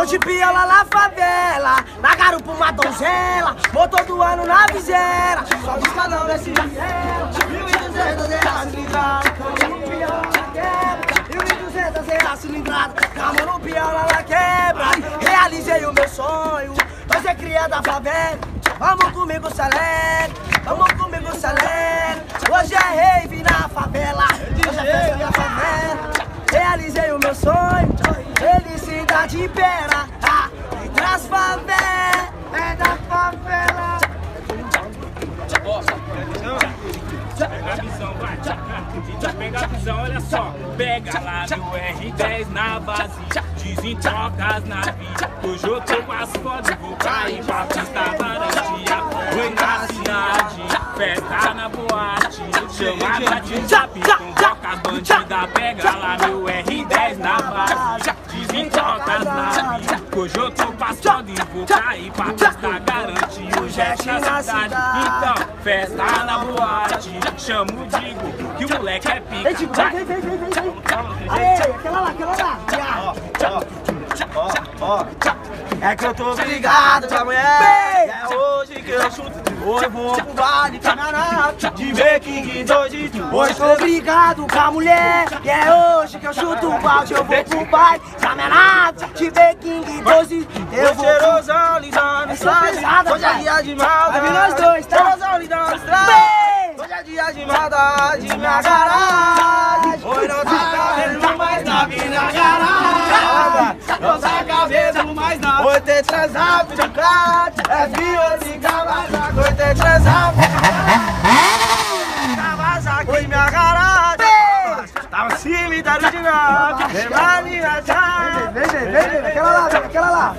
Tô de piola na favela, na garupa uma donzela, motor do ano na viseira, só de escadão desse viela. 1.200 reais cilindrada, cama no piola na quebra. 1.200 reais cilindrada, cama no piola na quebra. Realizei o meu sonho, nós é cria da favela. Vamos comigo, Salete, vamos comigo, Salete. Hoje é rave na favela, hoje é festa na favela. Realizei o meu sonho, felicidade impera. Entre as favelas, é da favela. Pega a visão, vai, pega a visão, olha só. Pega lá no R10 na base, desentrocas na vida. Hoje eu tô com as fotos, vou cair pra pista garantia. Foi na cidade, festa na boate, chama a WhatsApp, convoca as bandidas. Pega lá meu R10 na base, desentrocas na vida. Hoje eu tô com as fotos, vou cair pra pista garantia. Hoje é na cidade, então festa na boate, chamo o Digo, que o moleque é pica. Vem. Aê, aquela lá. É que eu tô brigado com a mulher. É hoje que eu chuto. Hoje vou pro baile camarada de Viking 2 de tu. Hoje tô brigado com a mulher. E é hoje que eu chuto o balde. Eu vou pro baile camarada de Viking 2 de tu. Eu vou cheirosão, lindão, estrada. Hoje é dia de maldade. Vai vir nós dois, tá? Cheirosão, lindão, estrada. Hoje é dia de maldade, minha garagem. Hoje não tá cabendo mais na minha garagem. Não tá cabendo mais na. Hoje tem transado de crack. É violência, Kawasaki. Hoje tem transado de Kawasaki em minha garagem. Tava cemitério de rock. Vem lá, minha chave. Vem, aquela lá.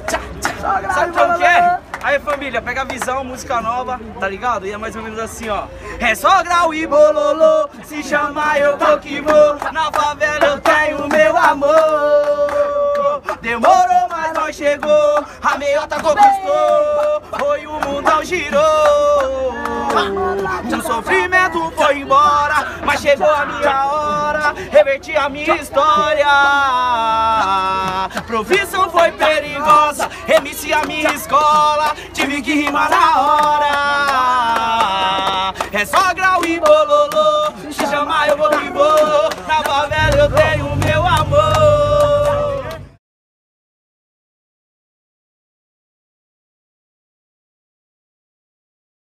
Sabe como que é? Aí família, pega a visão, música nova, tá ligado? E é mais ou menos assim, ó. É só grau e bololô, se chamar eu vou que vou. Na favela eu tenho meu amor. Demorou, mas nós chegou, a meiota conquistou. Foi o mundão girou. O sofrimento foi embora, mas chegou a minha hora. Reverti a minha história. Profissão foi perigosa, MC a minha escola. Tive que rimar na hora. É só grau e bololô.